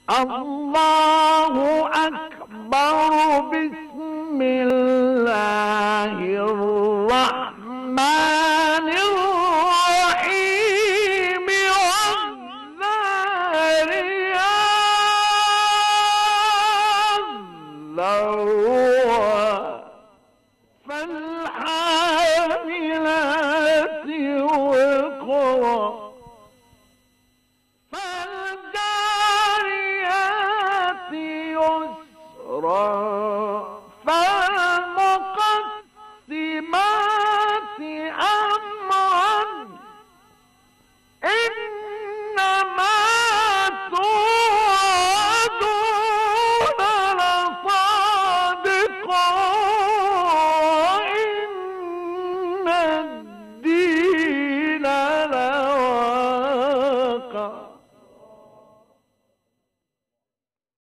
الله أكبر. بسم الله الرحمن الرحيم. والذاريات ذروا فالحاملات وقرا فالجاريات يسرا